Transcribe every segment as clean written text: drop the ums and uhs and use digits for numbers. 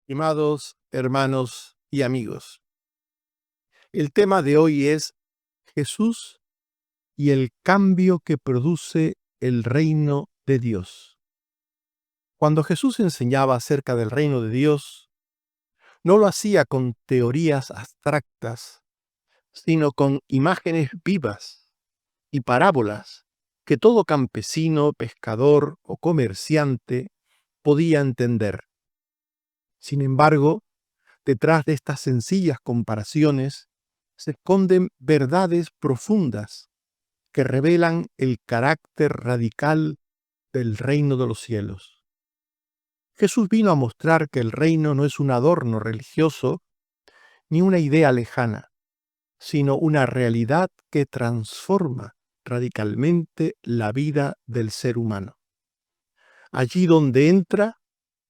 Estimados hermanos y amigos, el tema de hoy es Jesús y el cambio que produce el reino de Dios. Cuando Jesús enseñaba acerca del reino de Dios, no lo hacía con teorías abstractas, sino con imágenes vivas y parábolas que todo campesino, pescador o comerciante podía entender. Sin embargo, detrás de estas sencillas comparaciones se esconden verdades profundas que revelan el carácter radical del reino de los cielos. Jesús vino a mostrar que el reino no es un adorno religioso ni una idea lejana, sino una realidad que transforma radicalmente la vida del ser humano. Allí donde entra,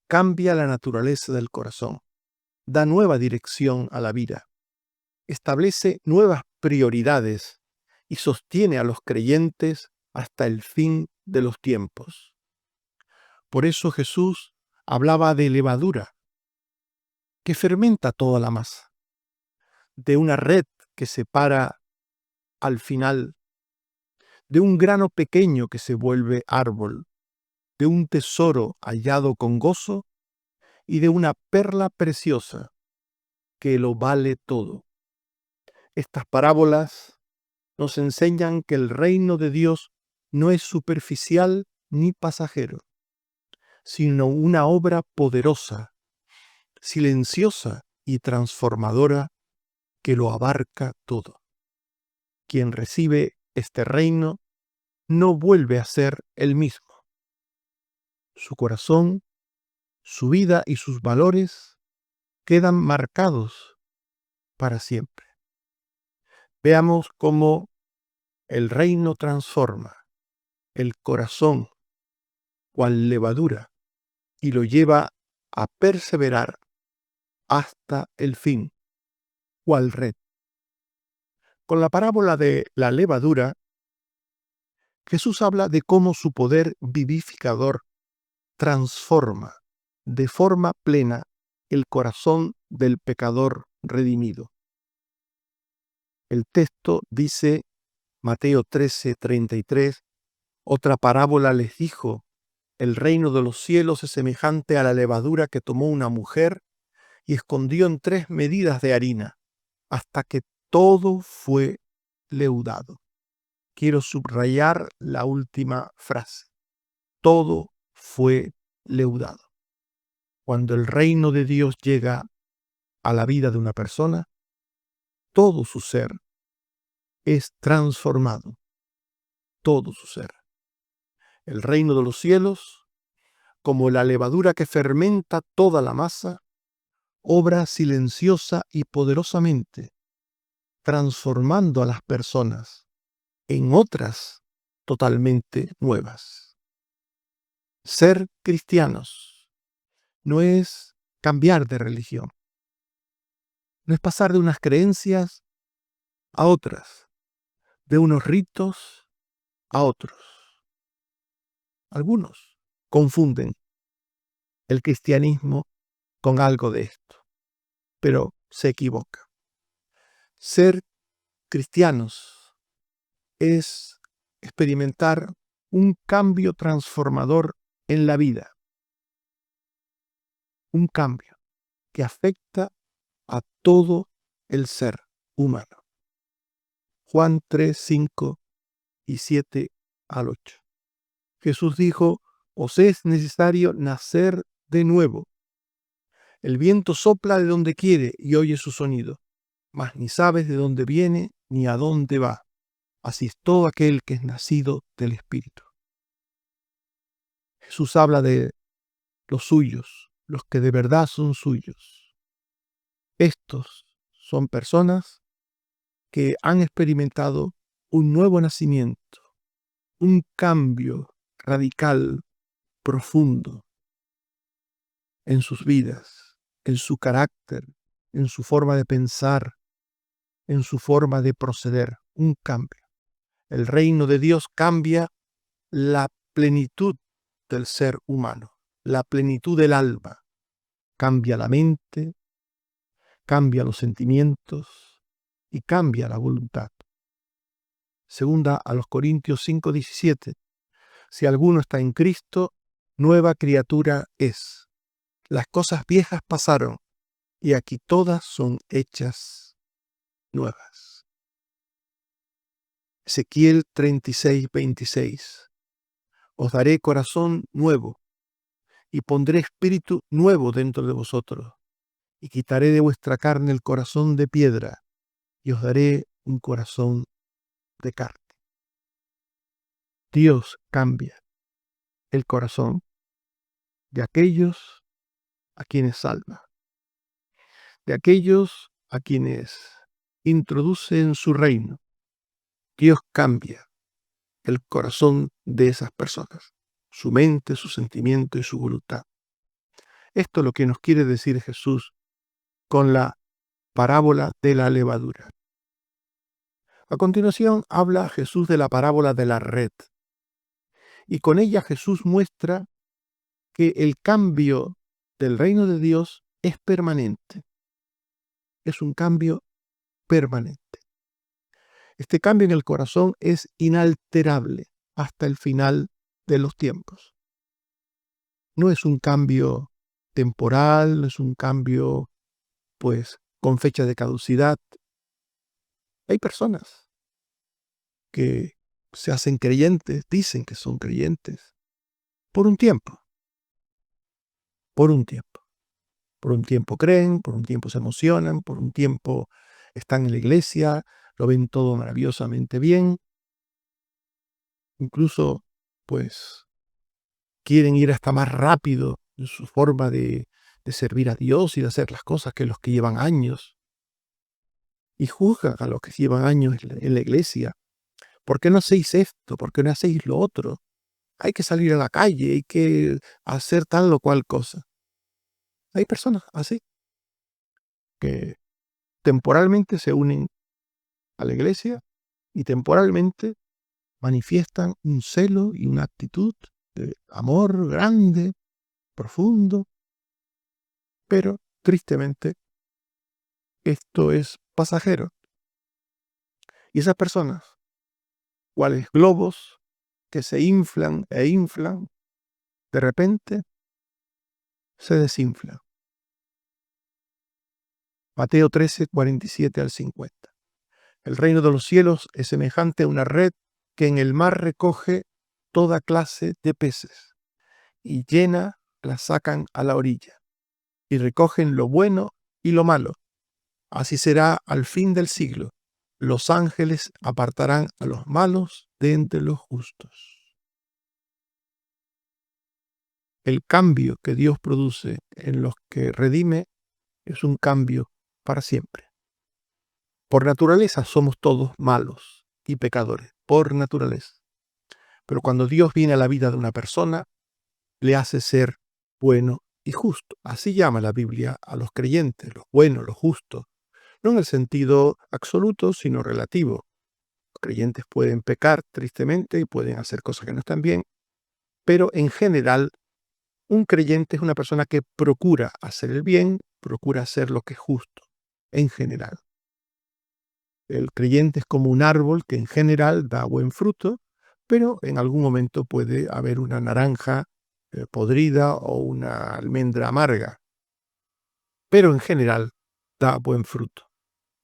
cambia la naturaleza del corazón, da nueva dirección a la vida, establece nuevas prioridades y sostiene a los creyentes hasta el fin de los tiempos. Por eso Jesús hablaba de levadura, que fermenta toda la masa, de una red que separa al final, de un grano pequeño que se vuelve árbol, de un tesoro hallado con gozo y de una perla preciosa que lo vale todo. Estas parábolas nos enseñan que el reino de Dios no es superficial ni pasajero, sino una obra poderosa, silenciosa y transformadora que lo abarca todo. Quien recibe este reino no vuelve a ser el mismo. Su corazón, su vida y sus valores quedan marcados para siempre. Veamos cómo el reino transforma el corazón cual levadura y lo lleva a perseverar hasta el fin, cual red. Con la parábola de la levadura, Jesús habla de cómo su poder vivificador transforma de forma plena el corazón del pecador redimido. El texto dice, Mateo 13:33, otra parábola les dijo, el reino de los cielos es semejante a la levadura que tomó una mujer y escondió en 3 medidas de harina, hasta que todo fue leudado. Quiero subrayar la última frase. Todo fue leudado. Cuando el reino de Dios llega a la vida de una persona, todo su ser es transformado. Todo su ser. El reino de los cielos, como la levadura que fermenta toda la masa, obra silenciosa y poderosamente, transformando a las personas en otras totalmente nuevas. Ser cristianos no es cambiar de religión, no es pasar de unas creencias a otras, de unos ritos a otros. Algunos confunden el cristianismo con algo de esto, pero se equivoca. Ser cristianos es experimentar un cambio transformador en la vida, un cambio que afecta a todo el ser humano. Juan 3, 5 y 7 al 8. Jesús dijo, os es necesario nacer de nuevo. El viento sopla de donde quiere y oye su sonido, mas ni sabes de dónde viene ni a dónde va. Así es todo aquel que es nacido del Espíritu. Jesús habla de los suyos, los que de verdad son suyos. Estos son personas que han experimentado un nuevo nacimiento, un cambio radical, profundo en sus vidas, en su carácter, en su forma de pensar, en su forma de proceder, un cambio. El reino de Dios cambia la plenitud del ser humano, la plenitud del alma, cambia la mente, cambia los sentimientos y cambia la voluntad. Segunda a los Corintios 5:17. Si alguno está en Cristo, nueva criatura es. Las cosas viejas pasaron, y aquí todas son hechas nuevas. Ezequiel 36:26. Os daré corazón nuevo, y pondré espíritu nuevo dentro de vosotros, y quitaré de vuestra carne el corazón de piedra, y os daré un corazón de carne. Dios cambia el corazón de aquellos a quienes salva, de aquellos a quienes introduce en su reino. Dios cambia el corazón de esas personas, su mente, su sentimiento y su voluntad. Esto es lo que nos quiere decir Jesús con la parábola de la levadura. A continuación habla Jesús de la parábola de la red, y con ella Jesús muestra que el cambio del reino de Dios es permanente. Es un cambio permanente. Este cambio en el corazón es inalterable hasta el final de los tiempos. No es un cambio temporal, no es un cambio, pues, con fecha de caducidad. Hay personas que se hacen creyentes, dicen que son creyentes, por un tiempo. Por un tiempo. Por un tiempo creen, por un tiempo se emocionan, por un tiempo están en la iglesia, lo ven todo maravillosamente bien. Incluso, pues, quieren ir hasta más rápido en su forma de servir a Dios y de hacer las cosas que los que llevan años. Y juzgan a los que llevan años en la iglesia. ¿Por qué no hacéis esto? ¿Por qué no hacéis lo otro? Hay que salir a la calle, hay que hacer tal o cual cosa. Hay personas así que temporalmente se unen a la iglesia y temporalmente manifiestan un celo y una actitud de amor grande, profundo, pero tristemente esto es pasajero. Y esas personas, cuales globos que se inflan e inflan, de repente se desinflan. Mateo 13, 47 al 50. El reino de los cielos es semejante a una red que en el mar recoge toda clase de peces, y llena la sacan a la orilla, y recogen lo bueno y lo malo. Así será al fin del siglo. Los ángeles apartarán a los malos de entre los justos. El cambio que Dios produce en los que redime es un cambio para siempre. Por naturaleza somos todos malos y pecadores, por naturaleza. Pero cuando Dios viene a la vida de una persona, le hace ser bueno y justo. Así llama la Biblia a los creyentes, los buenos, los justos. No en el sentido absoluto, sino relativo. Los creyentes pueden pecar tristemente y pueden hacer cosas que no están bien, pero en general, un creyente es una persona que procura hacer el bien, procura hacer lo que es justo, en general. El creyente es como un árbol que en general da buen fruto, pero en algún momento puede haber una naranja podrida o una almendra amarga, pero en general da buen fruto.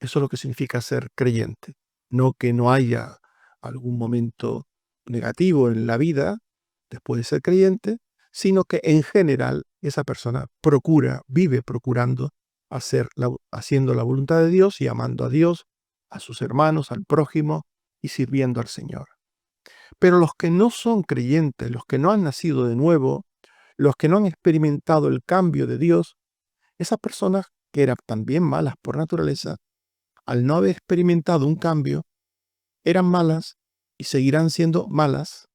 Eso es lo que significa ser creyente. No que no haya algún momento negativo en la vida después de ser creyente, sino que en general esa persona vive procurando haciendo la voluntad de Dios y amando a Dios, a sus hermanos, al prójimo y sirviendo al Señor. Pero los que no son creyentes, los que no han nacido de nuevo, los que no han experimentado el cambio de Dios, esas personas que eran también malas por naturaleza, al no haber experimentado un cambio, eran malas y seguirán siendo malas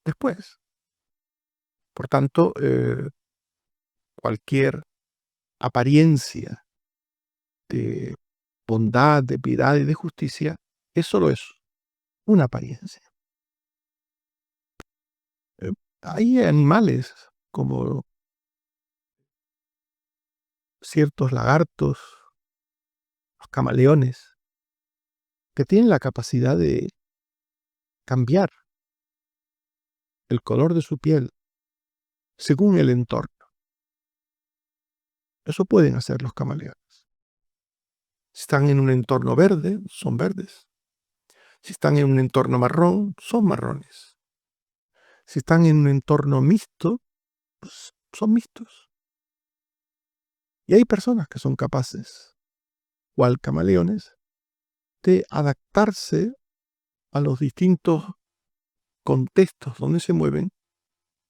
después. Por tanto, cualquier apariencia de bondad, de piedad y de justicia es solo eso, una apariencia. Hay animales como ciertos lagartos, los camaleones, que tienen la capacidad de cambiar el color de su piel según el entorno. Eso pueden hacer los camaleones. Si están en un entorno verde, son verdes. Si están en un entorno marrón, son marrones. Si están en un entorno mixto, pues son mixtos. Y hay personas que son capaces, cual camaleones, de adaptarse a los distintos contextos donde se mueven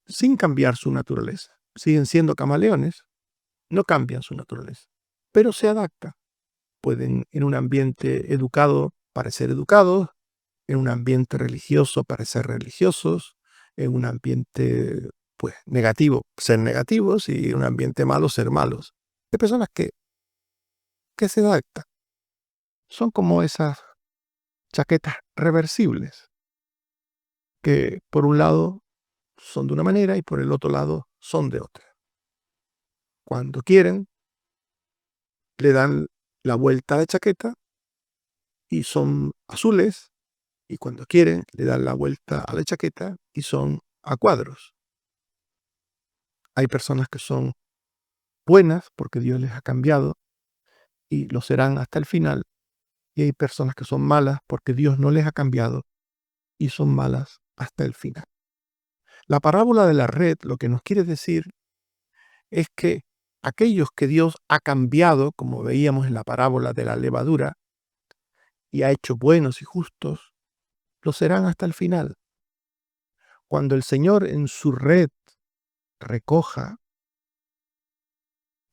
sin cambiar su naturaleza. Siguen siendo camaleones, no cambian su naturaleza, pero se adaptan. Pueden en un ambiente educado parecer educados, en un ambiente religioso parecer religiosos, en un ambiente pues negativo ser negativos y en un ambiente malo ser malos. Hay personas que se adaptan. Son como esas chaquetas reversibles, que por un lado son de una manera y por el otro lado son de otra. Cuando quieren, le dan la vuelta de chaqueta y son azules, y cuando quieren, le dan la vuelta a la chaqueta y son a cuadros. Hay personas que son buenas porque Dios les ha cambiado y lo serán hasta el final, y hay personas que son malas porque Dios no les ha cambiado y son malas hasta el final. La parábola de la red lo que nos quiere decir es que aquellos que Dios ha cambiado, como veíamos en la parábola de la levadura, y ha hecho buenos y justos, lo serán hasta el final. Cuando el Señor en su red recoja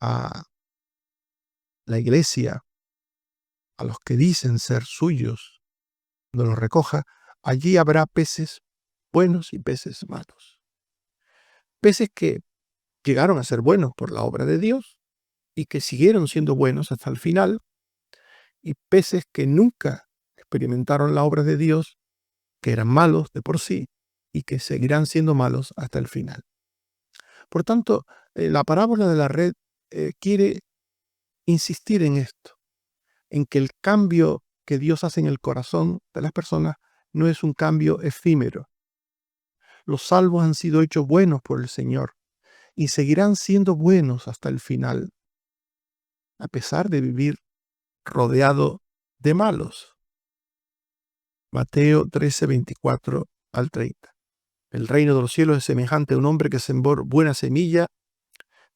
a la iglesia, a los que dicen ser suyos, cuando los recoja, allí habrá peces buenos y peces malos. Peces que llegaron a ser buenos por la obra de Dios y que siguieron siendo buenos hasta el final, y peces que nunca experimentaron la obra de Dios, que eran malos de por sí y que seguirán siendo malos hasta el final. Por tanto, la parábola de la red quiere insistir en esto, en que el cambio que Dios hace en el corazón de las personas no es un cambio efímero. Los salvos han sido hechos buenos por el Señor y seguirán siendo buenos hasta el final, a pesar de vivir rodeado de malos. Mateo 13, 24 al 30. El reino de los cielos es semejante a un hombre que sembró buena semilla.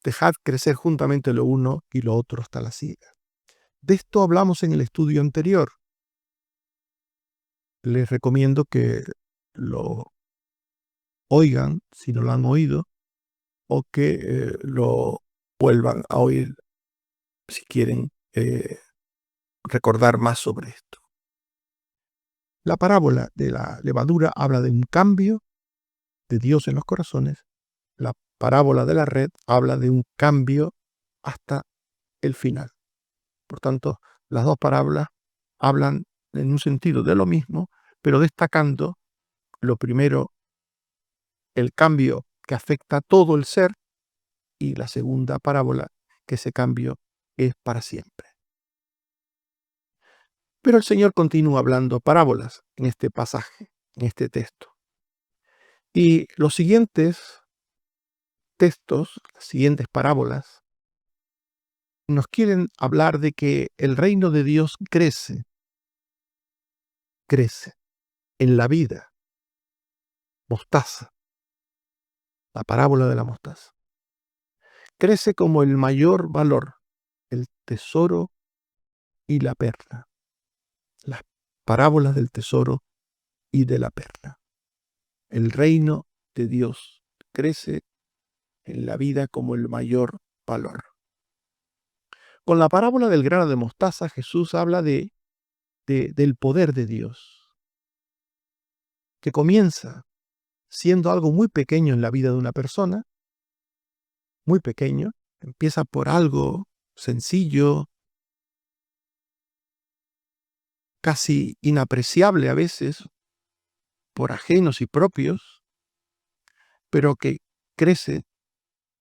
Dejad crecer juntamente lo uno y lo otro hasta la siega. De esto hablamos en el estudio anterior. Les recomiendo que lo oigan si no lo han oído, o que lo vuelvan a oír si quieren recordar más sobre esto. La parábola de la levadura habla de un cambio de Dios en los corazones. La parábola de la red habla de un cambio hasta el final. Por tanto, las dos parábolas hablan en un sentido de lo mismo, pero destacando lo primero, el cambio que afecta a todo el ser, y la segunda parábola, que ese cambio es para siempre. Pero el Señor continúa hablando parábolas en este pasaje, en este texto. Y los siguientes textos, las siguientes parábolas, nos quieren hablar de que el reino de Dios crece en la vida. Mostaza, la parábola de la mostaza. Crece como el mayor valor, el tesoro y la perla. Las parábolas del tesoro y de la perla. El reino de Dios crece en la vida como el mayor valor. Con la parábola del grano de mostaza, Jesús habla del poder de Dios, que comienza siendo algo muy pequeño en la vida de una persona, muy pequeño, empieza por algo sencillo, casi inapreciable a veces, por ajenos y propios, pero que crece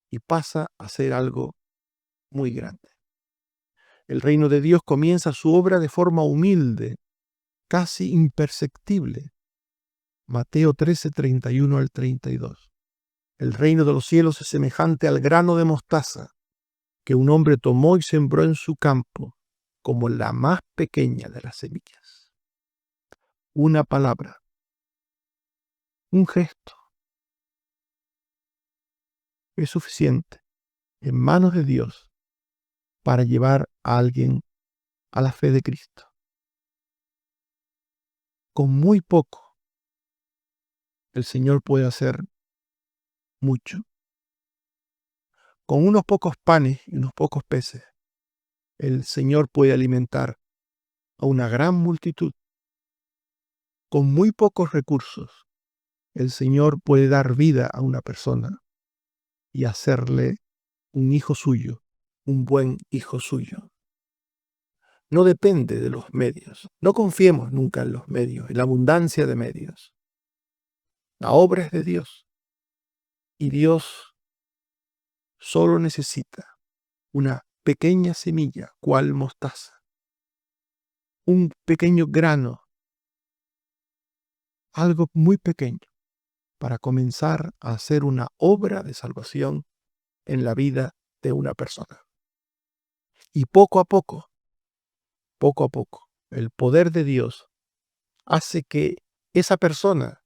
y pasa a ser algo muy grande. El reino de Dios comienza su obra de forma humilde, casi imperceptible. Mateo 13, 31 al 32. El reino de los cielos es semejante al grano de mostaza que un hombre tomó y sembró en su campo, como la más pequeña de las semillas. Una palabra, un gesto, es suficiente en manos de Dios para llevar a alguien a la fe de Cristo. Con muy poco, el Señor puede hacer mucho. Con unos pocos panes y unos pocos peces, el Señor puede alimentar a una gran multitud. Con muy pocos recursos, el Señor puede dar vida a una persona y hacerle un hijo suyo, un buen hijo suyo. No depende de los medios. No confiemos nunca en los medios, en la abundancia de medios. La obra es de Dios y Dios solo necesita una pequeña semilla, cual mostaza, un pequeño grano, algo muy pequeño, para comenzar a hacer una obra de salvación en la vida de una persona. Y poco a poco, el poder de Dios hace que esa persona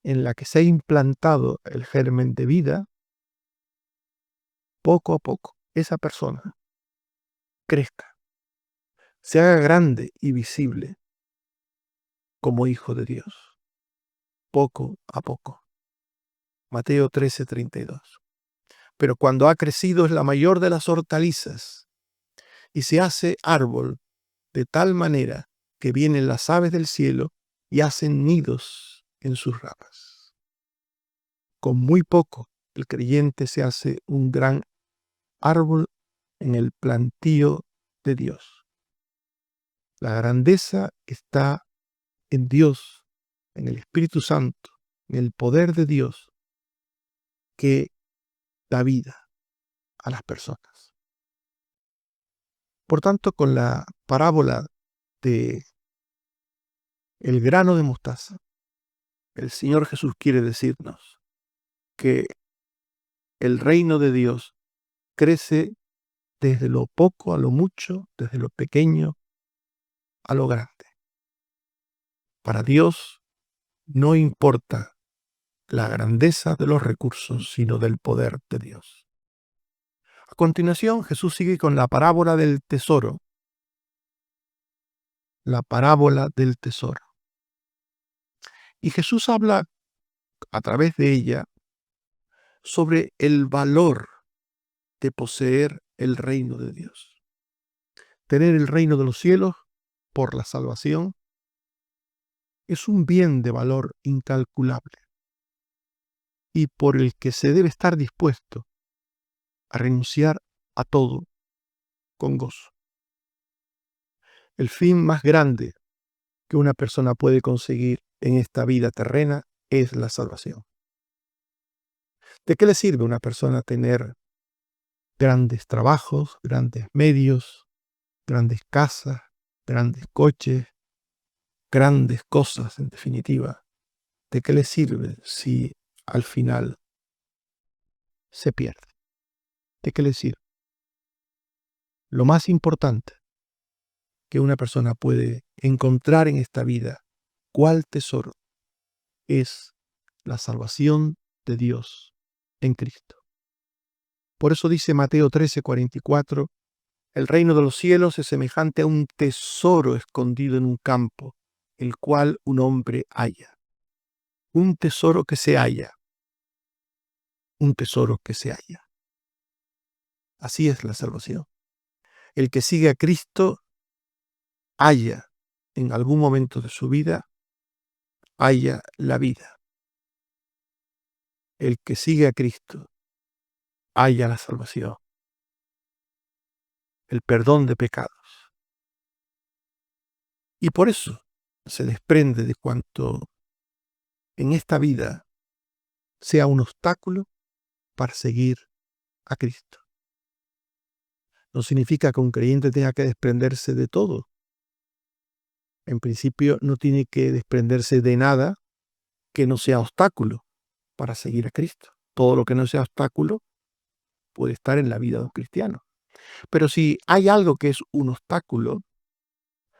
en la que se ha implantado el germen de vida, poco a poco, esa persona crezca, se haga grande y visible como hijo de Dios, poco a poco. Mateo 13, 32. Pero cuando ha crecido es la mayor de las hortalizas y se hace árbol de tal manera que vienen las aves del cielo y hacen nidos en sus ramas. Con muy poco, el creyente se hace un gran árbol en el plantío de Dios. La grandeza está en Dios, en el Espíritu Santo, en el poder de Dios que da vida a las personas. Por tanto, con la parábola de el grano de mostaza, el Señor Jesús quiere decirnos que el reino de Dios crece desde lo poco a lo mucho, desde lo pequeño a lo grande. Para Dios no importa la grandeza de los recursos, sino del poder de Dios. A continuación, Jesús sigue con la parábola del tesoro. La parábola del tesoro. Y Jesús habla a través de ella sobre el valor de poseer el reino de Dios. Tener el reino de los cielos por la salvación es un bien de valor incalculable y por el que se debe estar dispuesto a renunciar a todo con gozo. El fin más grande que una persona puede conseguir en esta vida terrena es la salvación. ¿De qué le sirve a una persona tener grandes trabajos, grandes medios, grandes casas, grandes coches, grandes cosas en definitiva? ¿De qué le sirve si al final se pierde? ¿De qué le sirve? Lo más importante que una persona puede encontrar en esta vida, ¿cuál tesoro? Es la salvación de Dios en Cristo. Por eso dice Mateo 13, 44, el reino de los cielos es semejante a un tesoro escondido en un campo, el cual un hombre halla. Un tesoro que se halla. Un tesoro que se halla. Así es la salvación. El que sigue a Cristo halla en algún momento de su vida, halla la vida. El que sigue a Cristo halla la salvación, el perdón de pecados. Y por eso se desprende de cuanto en esta vida sea un obstáculo para seguir a Cristo. no significa que un creyente tenga que desprenderse de todo. En principio, no tiene que desprenderse de nada que no sea obstáculo para seguir a Cristo. Todo lo que no sea obstáculo puede estar en la vida de un cristiano. Pero si hay algo que es un obstáculo,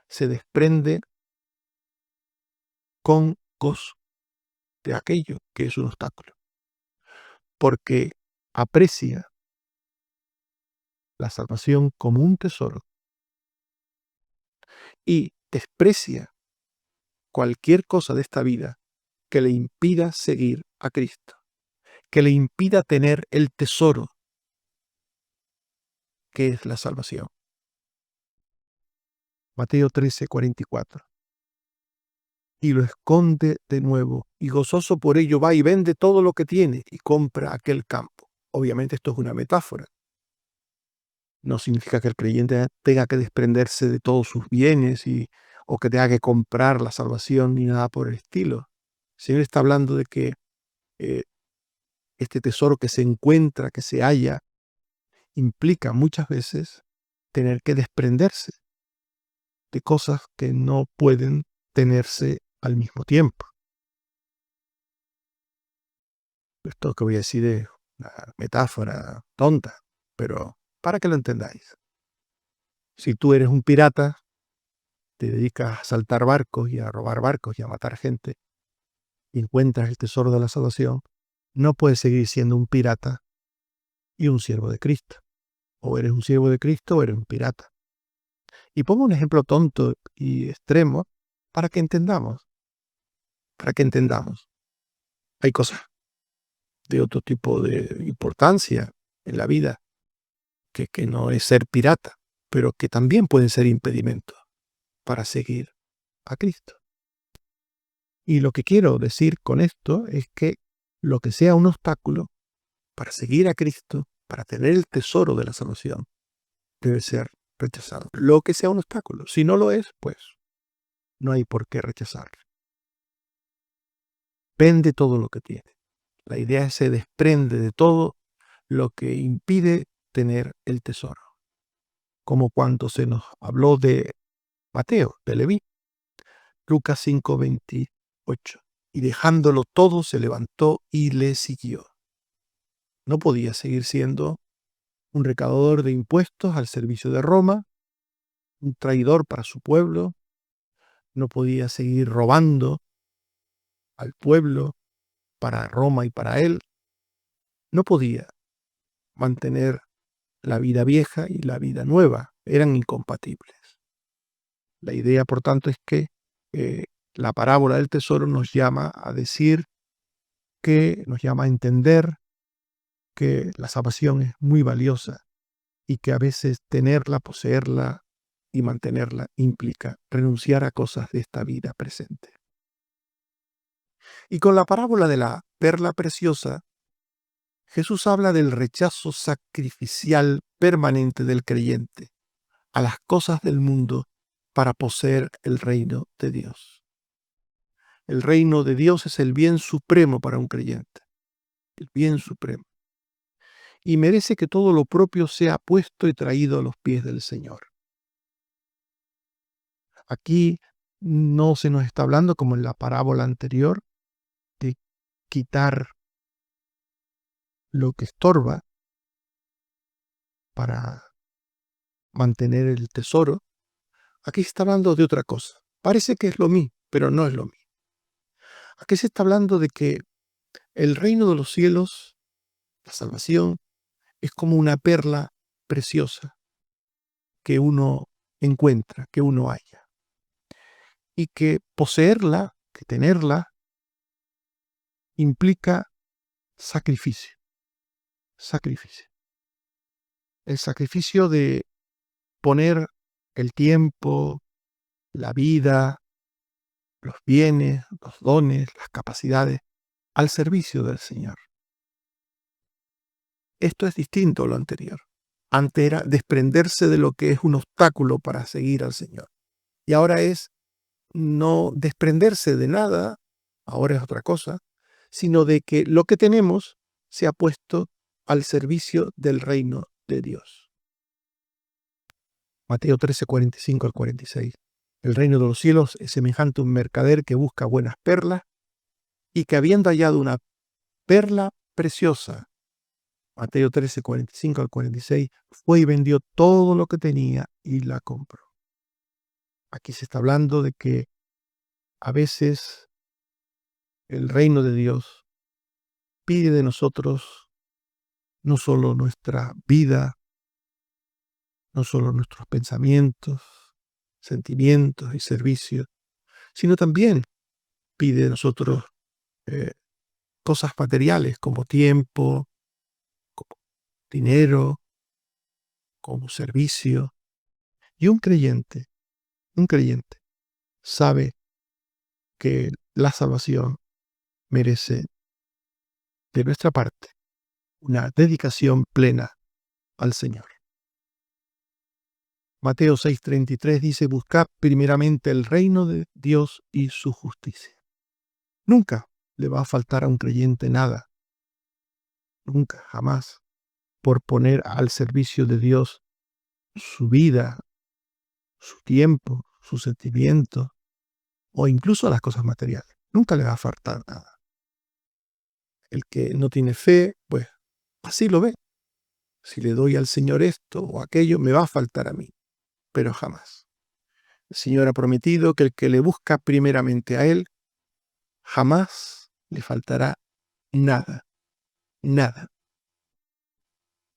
se desprende con gozo de aquello que es un obstáculo, porque aprecia la salvación como un tesoro y desprecia cualquier cosa de esta vida que le impida seguir a Cristo, que le impida tener el tesoro que es la salvación. Mateo 13:44. Y lo esconde de nuevo, y gozoso por ello va y vende todo lo que tiene y compra aquel campo. Obviamente esto es una metáfora. No significa que el creyente tenga que desprenderse de todos sus bienes o que tenga que comprar la salvación ni nada por el estilo. El Señor está hablando de que este tesoro que se encuentra, que se halla, implica muchas veces tener que desprenderse de cosas que no pueden tenerse al mismo tiempo. Esto que voy a decir es una metáfora tonta, pero para que lo entendáis. Si tú eres un pirata, te dedicas a saltar barcos y a robar barcos y a matar gente, y encuentras el tesoro de la salvación, no puedes seguir siendo un pirata y un siervo de Cristo. O eres un siervo de Cristo o eres un pirata. Y pongo un ejemplo tonto y extremo para que entendamos. Para que entendamos. Hay cosas de otro tipo de importancia en la vida que no es ser pirata, pero que también pueden ser impedimentos para seguir a Cristo. Y lo que quiero decir con esto es que lo que sea un obstáculo para seguir a Cristo, para tener el tesoro de la salvación, debe ser rechazado. Lo que sea un obstáculo. Si no lo es, pues no hay por qué rechazarlo. Vende todo lo que tiene. La idea es que se desprende de todo lo que impide tener el tesoro. Como cuando se nos habló de Mateo, de Leví, Lucas 5:28. Y dejándolo todo, se levantó y le siguió. No podía seguir siendo un recaudador de impuestos al servicio de Roma, un traidor para su pueblo, no podía seguir robando al pueblo para Roma y para él, no podía mantener la vida vieja y la vida nueva, eran incompatibles. La idea, por tanto, es que la parábola del tesoro nos llama a decir nos llama a entender que la salvación es muy valiosa y que a veces tenerla, poseerla y mantenerla implica renunciar a cosas de esta vida presente. Y con la parábola de la perla preciosa, Jesús habla del rechazo sacrificial permanente del creyente a las cosas del mundo para poseer el reino de Dios. El reino de Dios es el bien supremo para un creyente, el bien supremo. Y merece que todo lo propio sea puesto y traído a los pies del Señor. Aquí no se nos está hablando, como en la parábola anterior, de quitar lo que estorba para mantener el tesoro. Aquí se está hablando de otra cosa. Parece que es lo mismo, pero no es lo mismo. Aquí se está hablando de que el reino de los cielos, la salvación, es como una perla preciosa que uno encuentra, que uno halla. Y que poseerla, que tenerla, implica sacrificio. Sacrificio. El sacrificio de poner el tiempo, la vida, los bienes, los dones, las capacidades al servicio del Señor. Esto es distinto a lo anterior. Antes era desprenderse de lo que es un obstáculo para seguir al Señor. Y ahora es no desprenderse de nada, ahora es otra cosa, sino de que lo que tenemos se ha puesto al servicio del reino de Dios. Mateo 13, 45 al 46. El reino de los cielos es semejante a un mercader que busca buenas perlas y que habiendo hallado una perla preciosa, Mateo 13, 45 al 46, fue y vendió todo lo que tenía y la compró. Aquí se está hablando de que a veces el reino de Dios pide de nosotros no solo nuestra vida, no solo nuestros pensamientos, sentimientos y servicios, sino también pide de nosotros eh, cosas materiales como tiempo, como dinero, como servicio. Y un creyente sabe que la salvación merece de nuestra parte una dedicación plena al Señor. Mateo 6:33 dice: buscad primeramente el reino de Dios y su justicia. Nunca le va a faltar a un creyente nada, nunca, jamás, por poner al servicio de Dios su vida, su tiempo, sus sentimientos o incluso las cosas materiales. Nunca le va a faltar nada. El que no tiene fe, pues así lo ve. Si le doy al Señor esto o aquello, me va a faltar a mí, pero jamás. El Señor ha prometido que el que le busca primeramente a Él, jamás le faltará nada, nada.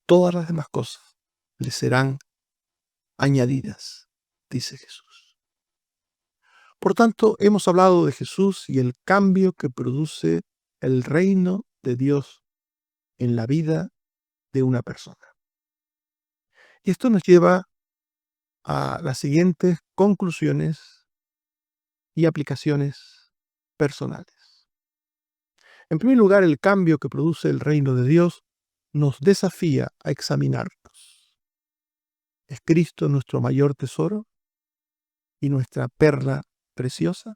Todas las demás cosas le serán añadidas, dice Jesús. Por tanto, hemos hablado de Jesús y el cambio que produce el reino de Dios en la vida de una persona. Y esto nos lleva a las siguientes conclusiones y aplicaciones personales. En primer lugar, el cambio que produce el reino de Dios nos desafía a examinarnos. ¿Es Cristo nuestro mayor tesoro y nuestra perla preciosa?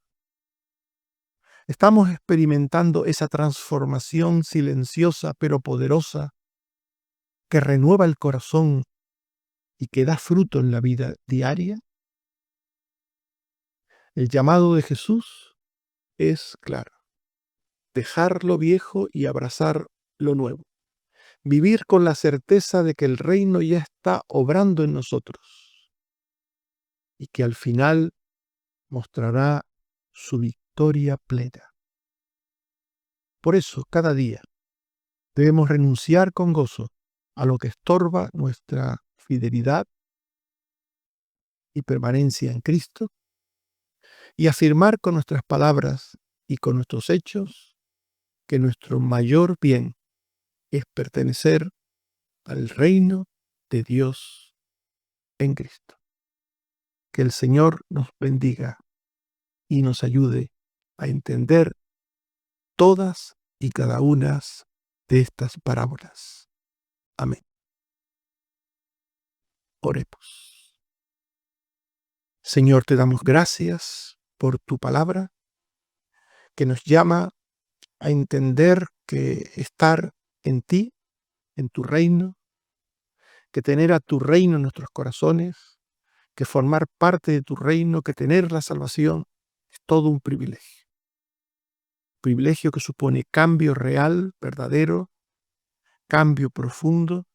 ¿Estamos experimentando esa transformación silenciosa pero poderosa que renueva el corazón y que da fruto en la vida diaria? El llamado de Jesús es claro: dejar lo viejo y abrazar lo nuevo. Vivir con la certeza de que el reino ya está obrando en nosotros y que al final mostrará su victoria plena. Por eso, cada día debemos renunciar con gozo a lo que estorba nuestra fidelidad y permanencia en Cristo y afirmar con nuestras palabras y con nuestros hechos que nuestro mayor bien es pertenecer al reino de Dios en Cristo. Que el Señor nos bendiga y nos ayude a entender todas y cada una de estas parábolas. Amén. Oremos. Señor, te damos gracias por tu palabra que nos llama a entender que estar en ti, en tu reino, que tener a tu reino en nuestros corazones, que formar parte de tu reino, que tener la salvación, es todo un privilegio. Privilegio que supone cambio real, verdadero, cambio profundo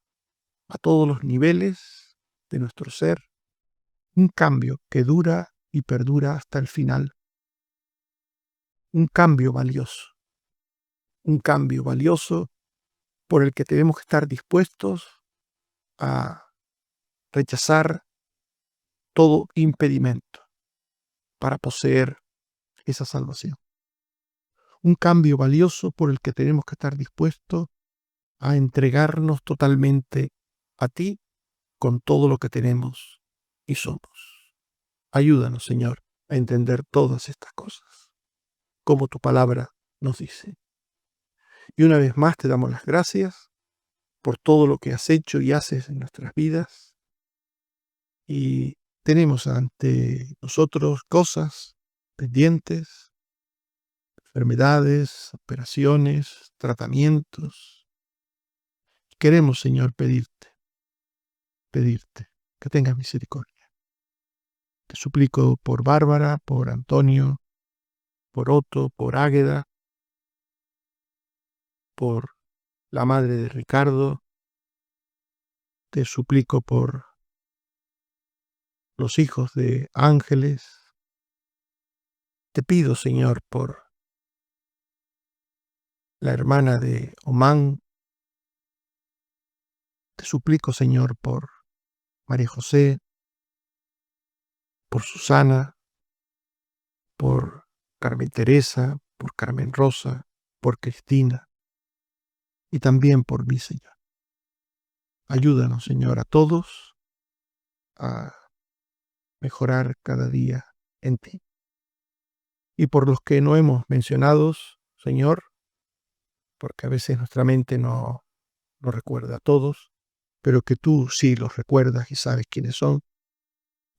a todos los niveles de nuestro ser, un cambio que dura y perdura hasta el final, un cambio valioso por el que tenemos que estar dispuestos a rechazar todo impedimento para poseer esa salvación. Un cambio valioso por el que tenemos que estar dispuestos a entregarnos totalmente a ti con todo lo que tenemos y somos. Ayúdanos, Señor, a entender todas estas cosas, como tu palabra nos dice. Y una vez más te damos las gracias por todo lo que has hecho y haces en nuestras vidas. Y tenemos ante nosotros cosas pendientes, enfermedades, operaciones, tratamientos. Queremos, Señor, pedirte que tengas misericordia Te suplico por Bárbara, por Antonio, por Otto, por Águeda, por la madre de Ricardo. Te suplico por los hijos de Ángeles. Te pido, Señor, por la hermana de Omán. Te suplico, Señor, por María José, por Susana, por Carmen Teresa, por Carmen Rosa, por Cristina y también por mí, Señor. Ayúdanos, Señor, a todos a mejorar cada día en ti. Y por los que no hemos mencionado, Señor, porque a veces nuestra mente no recuerda a todos, pero que tú sí los recuerdas y sabes quiénes son.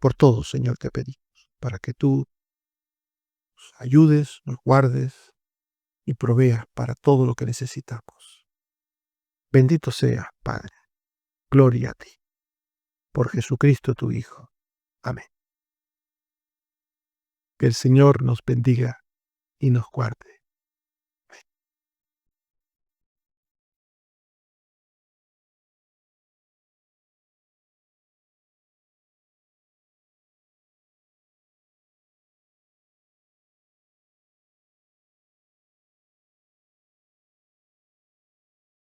Por todos, Señor, te pedimos, para que tú nos ayudes, nos guardes y proveas para todo lo que necesitamos. Bendito seas, Padre. Gloria a ti. Por Jesucristo tu Hijo. Amén. Que el Señor nos bendiga y nos guarde.